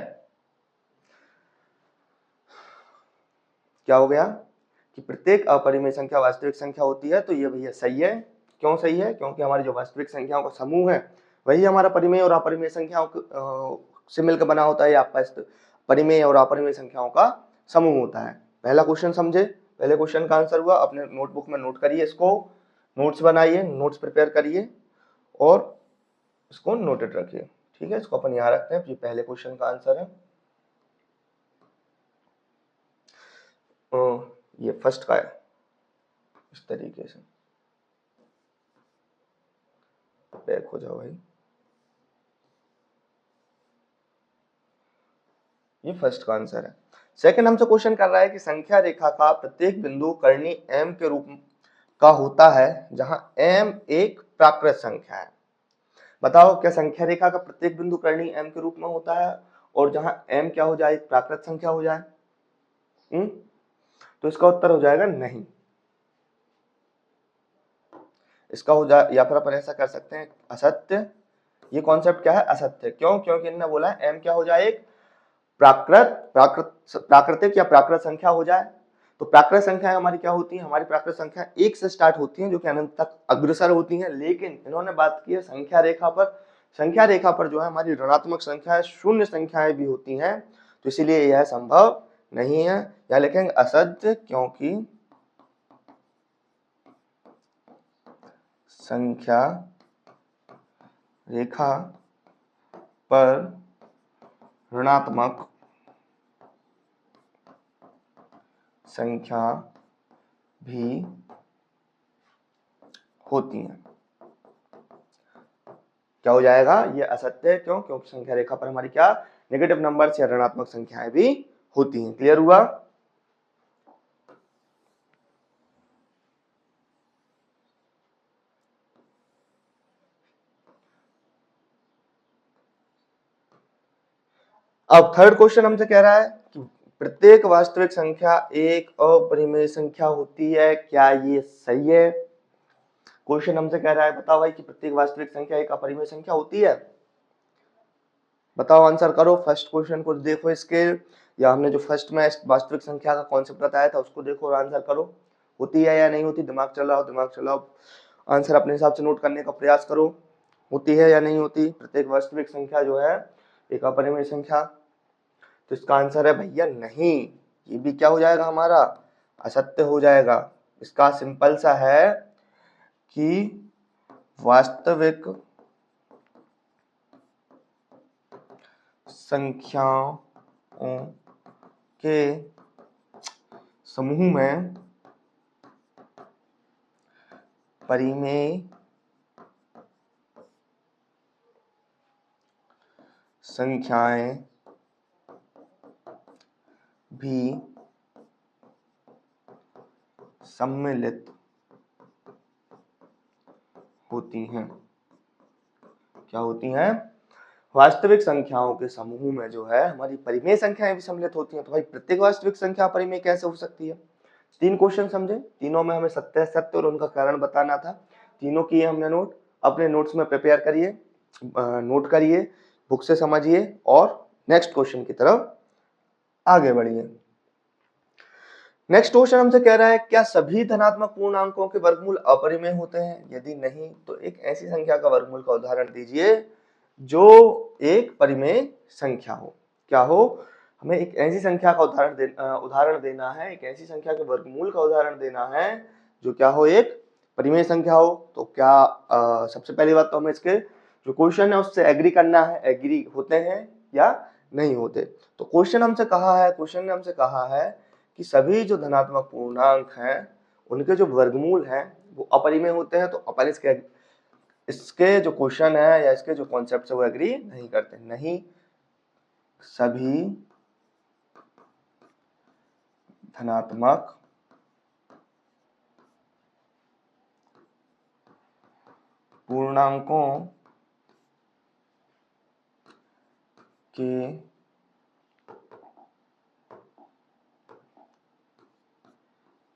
क्या हो गया कि प्रत्येक अपरिमेय संख्या वास्तविक संख्या होती है। तो ये भैया सही है। क्यों सही है, क्योंकि हमारी जो वास्तविक संख्याओं का समूह है वही हमारा परिमेय और अपरिमेय संख्याओं से मिलकर बना होता है। आपका परिमेय और अपरिमेय संख्याओं का समूह होता है। पहला क्वेश्चन समझे, पहले क्वेश्चन का आंसर हुआ। अपने नोटबुक में नोट करिए, इसको नोट्स बनाइए, नोट्स प्रिपेयर करिए और इसको नोटेड रखिए। ठीक है, इसको अपन यहाँ रखते हैं। ये पहले क्वेश्चन का आंसर है। ये फर्स्ट का है। इस तरीके से बैक हो जाओ भाई। ये फर्स्ट का आंसर है। सेकंड हमसे क्वेश्चन कर रहा है कि संख्या रेखा का प्रत्येक बिंदु कर्णी m के रूप का होता है जहां m एक प्राकृत संख्या है। बताओ क्या संख्या रेखा का प्रत्येक बिंदु कर्णी m के रूप में होता है और जहां m क्या हो जाए, एक प्राकृत संख्या हो जाए? तो इसका उत्तर हो जाएगा नहीं। इसका हो जाए, या फिर अपन ऐसा कर सकते हैं असत्य। ये कॉन्सेप्ट क्या है? असत्य। क्यों? क्योंकि इन्होंने बोला है m क्या हो जाए, एक प्राकृतिक या प्राकृत संख्या हो जाए। तो प्राकृत संख्या हमारी क्या होती है? हमारी प्राकृत संख्या एक से स्टार्ट होती है जो कि अनंत तक अग्रसर होती है। लेकिन इन्होंने बात की है संख्या रेखा पर। संख्या रेखा पर जो है हमारी ऋणात्मक संख्या, शून्य संख्याएं भी होती हैं। तो इसीलिए यह संभव नहीं है। या लिखेंगे असत्य, क्योंकि संख्या रेखा पर ऋणात्मक संख्या भी होती हैं। क्या हो जाएगा? ये असत्य है। क्यों? क्योंकि संख्या रेखा पर हमारी क्या, नेगेटिव नंबर्स या ऋणात्मक संख्याएं भी होती हैं। क्लियर हुआ? अब थर्ड क्वेश्चन हमसे कह रहा है कि प्रत्येक वास्तविक संख्या एक अपरिमेय संख्या होती है, क्या ये सही है? क्वेश्चन हमसे कह रहा है बताओ भाई कि प्रत्येक वास्तविक संख्या एक अपरिमेय संख्या होती है। बताओ, आंसर करो। फर्स्ट क्वेश्चन को देखो इसके, या हमने जो फर्स्ट में वास्तविक संख्या का कॉन्सेप्ट बताया था उसको देखो और आंसर करो। होती है या नहीं होती? दिमाग चलाओ, दिमाग चलाओ, आंसर अपने हिसाब से नोट करने का प्रयास करो। होती है या नहीं होती प्रत्येक वास्तविक संख्या जो है एक अपरिमेय संख्या? तो इसका आंसर है भैया नहीं। ये भी क्या हो जाएगा हमारा? असत्य हो जाएगा। इसका सिंपल सा है कि वास्तविक संख्याओं के समूह में परिमेय संख्याएं भी सम्मिलित होती हैं। क्या होती हैं? वास्तविक संख्याओं के समूह में जो है हमारी परिमेय संख्याएं भी सम्मिलित होती हैं। तो भाई प्रत्येक वास्तविक संख्या परिमेय कैसे हो सकती है? तीन क्वेश्चन समझे, तीनों में हमें सत्य सत्य और उनका कारण बताना था। तीनों किए हमने नोट। अपने नोट्स में प्रिपेयर करिए, नोट करिए, बुक से समझिए और नेक्स्ट क्वेश्चन की तरफ आगे बढ़िए। नेक्स्ट क्वेश्चन हमसे कह रहा है क्या सभी धनात्मक पूर्णांकों के वर्गमूल अपरिमेय होते हैं? यदि नहीं तो एक ऐसी संख्या का वर्गमूल का उदाहरण दीजिए जो एक परिमेय संख्या हो। क्या हो? हमें एक ऐसी संख्या का उदाहरण देना है, एक ऐसी संख्या के वर्गमूल का उदाहरण देना है जो क्या हो, एक परिमेय संख्या हो। तो क्या सबसे पहली बात तो हमें इसके जो क्वेश्चन है उससे एग्री करना है, एग्री होते हैं या नहीं होते। तो क्वेश्चन ने हमसे कहा है कि सभी जो धनात्मक पूर्णांक हैं उनके जो वर्गमूल हैं वो अपरिमेय होते हैं। तो अपन इसके जो क्वेश्चन है या इसके जो कॉन्सेप्ट है वो एग्री नहीं करते। नहीं, सभी धनात्मक पूर्णांकों के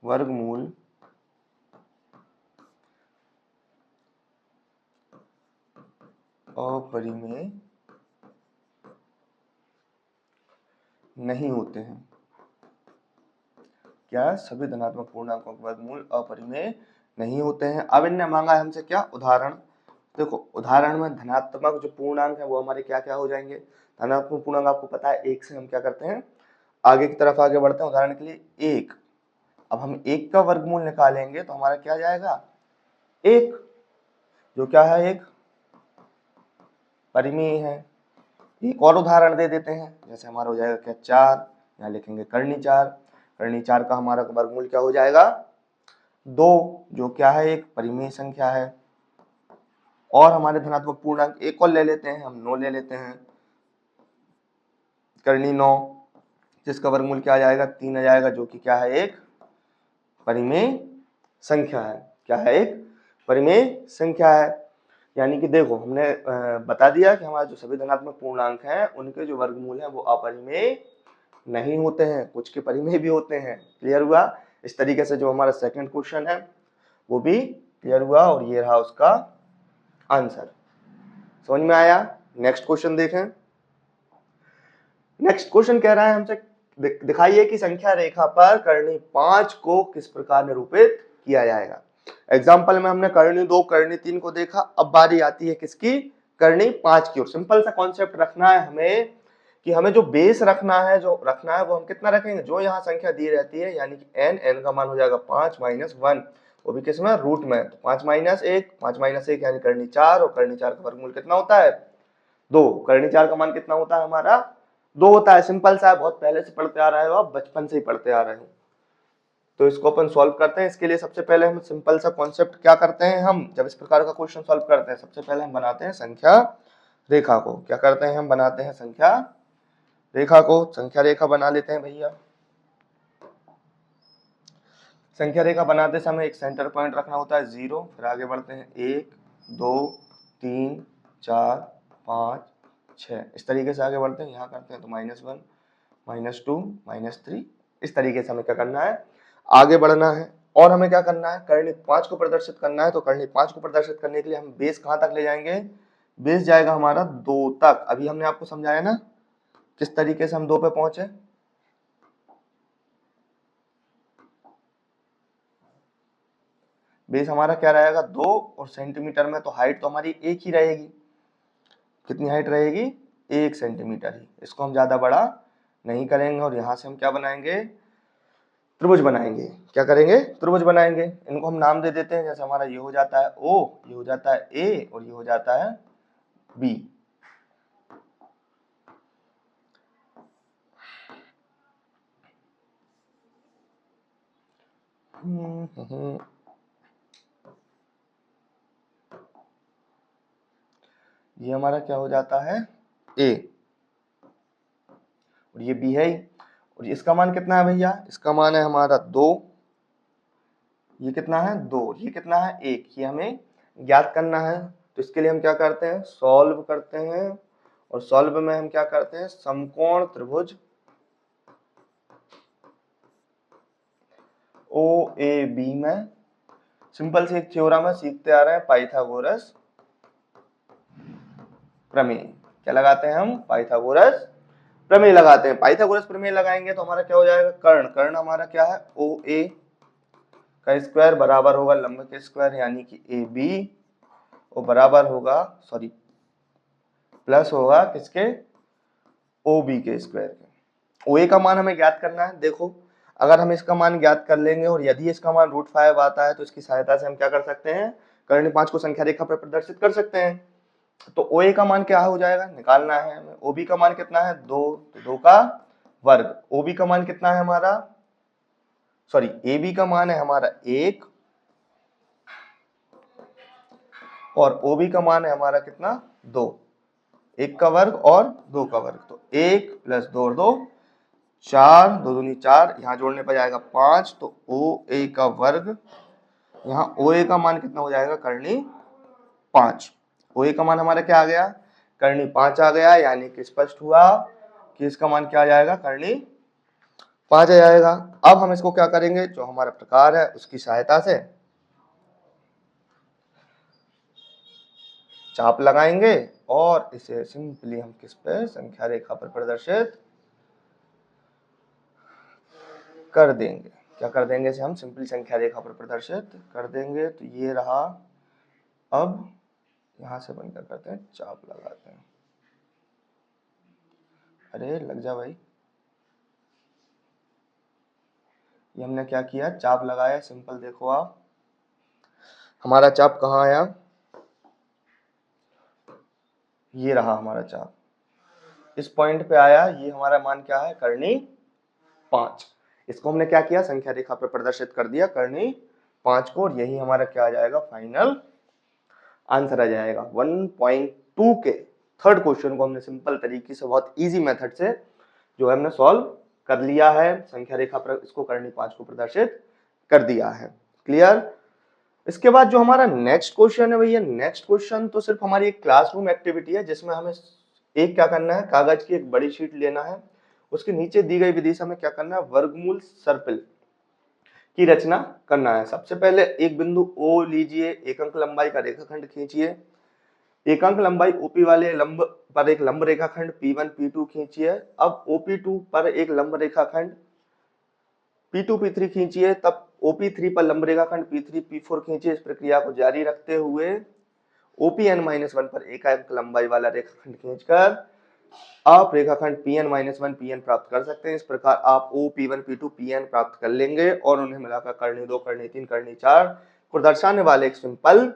वर्गमूल अपरिमेय नहीं होते हैं। क्या सभी धनात्मक पूर्णांकों के वर्गमूल अपरिमेय नहीं होते हैं? अब इनने मांगा है हमसे क्या, उदाहरण। देखो उदाहरण में धनात्मक जो पूर्णांक है वो हमारे क्या क्या हो जाएंगे। धनात्मक पूर्णांक आपको पता है, एक से हम क्या करते हैं, आगे की तरफ आगे बढ़ते हैं। उदाहरण के लिए एक, अब हम एक का वर्गमूल निकालेंगे तो हमारा क्या जाएगा, एक, जो क्या है, एक परिमेय है। एक और उदाहरण दे देते हैं, जैसे हमारा हो जाएगा क्या, चार, यहाँ लिखेंगे कर्णी चार। कर्णी चार का हमारा वर्गमूल क्या हो जाएगा, दो, जो क्या है एक परिमेय संख्या है। और हमारे धनात्मक पूर्णांक एक और ले लेते हैं हम, 9 ले लेते हैं, कर्णी 9। जिसका वर्गमूल क्या आ जाएगा 3 आ जाएगा, जो कि क्या है एक परिमेय संख्या है। क्या है? एक परिमेय संख्या है। यानी कि देखो हमने बता दिया कि हमारे जो सभी धनात्मक पूर्णांक हैं उनके जो वर्गमूल हैं वो अपरिमेय नहीं होते हैं, कुछ के परिमेय भी होते हैं। क्लियर हुआ? इस तरीके से जो हमारा सेकंड क्वेश्चन है वो भी क्लियर हुआ और ये रहा उसका आंसर। समझ में आया? नेक्स्ट क्वेश्चन देखें। नेक्स्ट क्वेश्चन कह रहा है हमसे दिखाइए कि संख्या रेखा पर कर्णी 5 को किस प्रकार निरूपित किया जाएगा। एग्जाम्पल में हमने कर्णी 2 कर्णी 3 को देखा, अब बारी आती है किसकी? कर्णी 5 की। और सिंपल सा कॉन्सेप्ट रखना है हमें कि हमें जो बेस रखना है वो हम कितना रखेंगे, जो यहाँ संख्या दी रहती है, यानी कि n का मान हो जाएगा 5 माइनस 1, वो भी किसमें? रूट में। तो 5 माइनस 1 यानी कर्णी 4, और कर्णी 4 का वर्गमूल कितना होता है? 2। कर्णी 4 का मान कितना होता है हमारा? 2 होता है। सिंपल सा है, बहुत पहले से पढ़ते आ रहे हो आप, बचपन से ही पढ़ते आ रहे हो। तो इसको अपन सॉल्व करते हैं। इसके लिए सबसे पहले हम सिंपल सा कॉन्सेप्ट क्या करते हैं, हम जब इस प्रकार का क्वेश्चन सॉल्व करते हैं सबसे पहले हम बनाते हैं संख्या रेखा को। क्या करते हैं? हम बनाते हैं संख्या रेखा को। संख्या रेखा बना लेते हैं भैया। संख्या रेखा बनाते समय एक सेंटर पॉइंट रखना होता है 0, फिर आगे बढ़ते हैं 1 2 3 4 5 6, इस तरीके से आगे बढ़ते हैं। यहाँ करते हैं तो -1 -2 -3, इस तरीके से हमें क्या करना है? आगे बढ़ना है। और हमें क्या करना है? कर्णी 5 को प्रदर्शित करना है। तो कर्णी 5 को प्रदर्शित करने के लिए हम बेस कहाँ तक ले जाएंगे? बेस जाएगा हमारा 2 तक। अभी हमने आपको समझाया ना किस तरीके से हम 2 पे पहुंचे। बेस हमारा क्या रहेगा? 2, और सेंटीमीटर में तो हाइट तो हमारी एक ही रहेगी। कितनी हाइट रहेगी? 1 सेंटीमीटर ही। इसको हम ज्यादा बड़ा नहीं करेंगे और यहां से हम क्या बनाएंगे? त्रिभुज बनाएंगे। क्या करेंगे? त्रिभुज बनाएंगे। इनको हम नाम दे देते हैं, जैसे हमारा ये हो जाता है O, ये हो जाता है A और ये हो जाता है B। ये हमारा क्या हो जाता है? A, और ये B है ही। और इसका मान कितना है भैया? इसका मान है हमारा 2। ये कितना है? 2। ये कितना है? 1। ये हमें ज्ञात करना है। तो इसके लिए हम क्या करते हैं? सॉल्व करते हैं। और सॉल्व में हम क्या करते हैं? समकोण त्रिभुज OAB में सिंपल से एक थ्योरम है, सीखते आ रहे हैं, पाइथागोरस प्रमेय। क्या लगाते हैं हम? पाइथागोरस प्रमेय लगाते हैं। पाइथागोरस प्रमेय लगाएंगे तो हमारा क्या हो जाएगा? कर्ण। कर्ण हमारा क्या है? OA का स्क्वायर बराबर होगा लंब के स्क्वायर यानी कि AB, और बराबर होगा प्लस होगा किसके? OB के स्क्वायर के। OA का मान हमें ज्ञात करना है। देखो अगर हम इसका मान ज्ञात कर लेंगे और यदि इसका मान √5 आता है तो इसकी सहायता से हम क्या कर सकते हैं? कर्णी 5 को संख्या रेखा पर प्रदर्शित कर सकते हैं। तो OA का मान क्या हो जाएगा? निकालना है हमें। OB का मान कितना है? 2, तो 2 का वर्ग। OB का मान कितना है हमारा? AB का मान है हमारा 1, और OB का मान है हमारा कितना? 2। 1 का वर्ग और 2 का वर्ग, तो 1 + 2 और 2 4, 2 दूनी 4, यहाँ जोड़ने पर जाएगा 5। तो OA का वर्ग, यहाँ OA का मान कितना हो जाएगा? कर्णी 5। OA का मान हमारा क्या आ गया? कर्णी 5 आ गया। यानी कि स्पष्ट हुआ कि इसका मान क्या आ जाएगा? कर्णी 5 आ जाएगा। अब हम इसको क्या करेंगे? जो हमारा प्रकार है उसकी सहायता से चाप लगाएंगे और इसे सिंपली हम किस पे? संख्या रेखा पर प्रदर्शित कर देंगे। क्या कर देंगे? इसे हम सिंपली संख्या रेखा पर प्रदर्शित कर देंगे। तो ये रहा। अब यहां से अपन क्या करते हैं? चाप लगाते हैं। अरे लग जा भाई। ये हमने क्या किया? चाप लगाया। सिंपल देखो आप, हमारा चाप कहाँ आया? ये रहा हमारा चाप, इस पॉइंट पे आया। ये हमारा मान क्या है? कर्णी 5। इसको हमने क्या किया? संख्या रेखा पे प्रदर्शित कर दिया कर्णी 5 को, और यही हमारा क्या आ जाएगा? फाइनल आंसर आ जाएगा। 1.2 के थर्ड क्वेश्चन को हमने सिंपल तरीके से, बहुत इजी मेथड से जो है हमने सॉल्व कर लिया है, संख्या रेखा पर इसको करनी 5 को प्रदर्शित कर दिया है। क्लियर। इसके बाद जो हमारा नेक्स्ट क्वेश्चन है भैया, नेक्स्ट क्वेश्चन तो सिर्फ हमारी एक क्लासरूम एक्टिविटी है जिसमें हमें एक क्या करना है, कागज की एक बड़ी शीट लेना है, उसके नीचे दी गई विधि से हमें क्या करना है, वर्गमूल सर्पिल की रचना करना है। सबसे पहले एक बिंदु O लीजिए, एक अंक लंबाई का रेखाखंड खींचिए, एक अंक लंबाई OP वाले लंब पर एक लंब रेखाखंड P1 P2 खींचिए। अब OP2 पर एक लंब रेखाखंड P2 P3 खींचिए, तब OP3 पर लंब रेखाखंड P3 P4 खींचिए। इस प्रक्रिया को जारी रखते हुए OPN-1 पर एक अंक लंबाई वाला रेखाखंड खींचकर आप रेखाखंड PN-1 PN प्राप्त कर सकते हैं। इस प्रकार आप OP1 P2 PN प्राप्त कर लेंगे और उन्हें मिलाकर करनी 2 करनी 3 करनी 4 को दर्शाने वाले एक सिंपल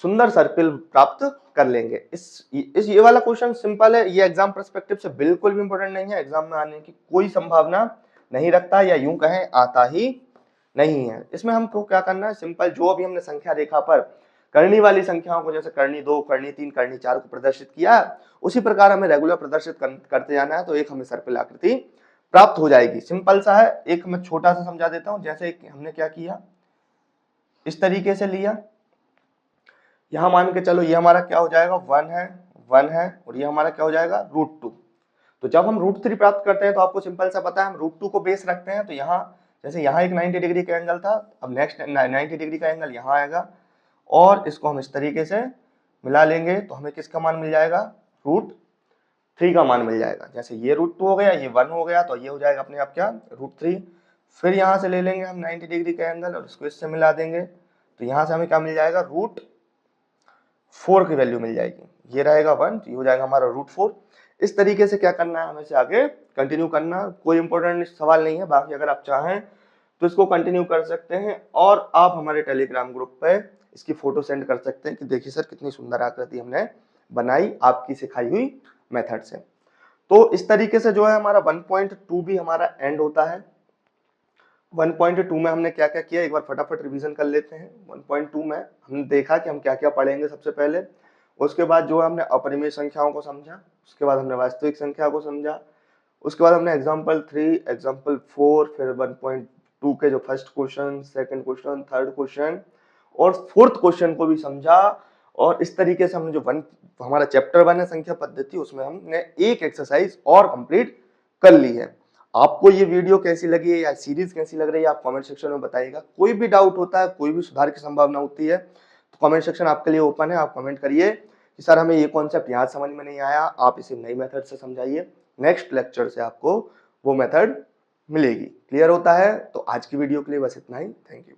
सुंदर सर्पिल प्राप्त कर लेंगे। ये वाला क्वेश्चन सिंपल है, ये एग्जाम पर्सपेक्टिव से बिल्कुल भी इंपॉर्टेंट नहीं है, एग्जाम में आने की कोई संभावना नहीं रखता, या यूं कहें आता ही नहीं है। इसमें हमको क्या करना है, सिंपल जो अभी हमने संख्या रेखा पर करनी वाली संख्याओं को जैसे करनी 2 करनी 3 करनी 4 को प्रदर्शित किया, उसी प्रकार हमें रेगुलर प्रदर्शित करते जाना है, तो एक हमें सर्पिल आकृति प्राप्त हो जाएगी। सिंपल सा है, एक मैं छोटा सा समझा देता हूं। जैसे हमने क्या किया, इस तरीके से लिया, यहां मान के चलो ये हमारा क्या हो जाएगा, 1 है और ये हमारा क्या हो जाएगा, √2। तो जब हम √3 प्राप्त करते हैं तो आपको सिंपल सा पता है, हम √2 को बेस रखते हैं, तो यहाँ जैसे यहाँ एक 90 डिग्री का एंगल था, अब नेक्स्ट 90 डिग्री का एंगल यहाँ आएगा और इसको हम इस तरीके से मिला लेंगे तो हमें किसका मान मिल जाएगा, √3 का मान मिल जाएगा। जैसे ये √2 हो गया, ये 1 हो गया, तो ये हो जाएगा अपने आप क्या, √3। फिर यहाँ से ले लेंगे हम 90 डिग्री का एंगल और इसको इससे मिला देंगे, तो यहाँ से हमें क्या मिल जाएगा, √4 की वैल्यू मिल जाएगी। ये रहेगा 1, ये हो जाएगा हमारा √4। इस तरीके से क्या करना है, हमें से आगे कंटिन्यू करना, कोई इंपॉर्टेंट सवाल नहीं है। बाकी अगर आप चाहें तो इसको कंटिन्यू कर सकते हैं और आप हमारे टेलीग्राम ग्रुप पे इसकी फोटो सेंड कर सकते हैं कि देखिए सर कितनी सुंदर आकृति हमने बनाई आपकी सिखाई हुई मेथड से। तो इस तरीके से जो है हमारा 1.2 भी हमारा एंड होता है। 1.2 में हमने क्या क्या किया, एक बार फटाफट रिवीजन कर लेते हैं। 1.2 में हमने देखा कि हम क्या क्या पढ़ेंगे सबसे पहले, उसके बाद जो है हमने अपरिमेय संख्याओं को समझा, उसके बाद हमने वास्तविक संख्या को समझा, उसके बाद हमने एग्जाम्पल 3, एग्जाम्पल 4, फिर 1.2 के जो first question, second question, third question और फोर्थ क्वेश्चन को भी समझा। और इस तरीके से हमने जो हमारा चैप्टर 1 है संख्या पद्धति, उसमें हमने एक एक्सरसाइज और कंप्लीट कर ली है। आपको ये वीडियो कैसी लगी है या सीरीज कैसी लग रही है, आप कमेंट सेक्शन में बताइएगा। कोई भी डाउट होता है, कोई भी सुधार की संभावना होती है, तो कमेंट सेक्शन आपके लिए ओपन है। आप कमेंट करिए कि सर हमें ये कॉन्सेप्ट यहाँ समझ में नहीं आया, आप इसे नई मेथड से समझाइए। नेक्स्ट लेक्चर से आपको वो मेथड मिलेगी। क्लियर होता है? तो आज की वीडियो के लिए बस इतना ही। Thank you.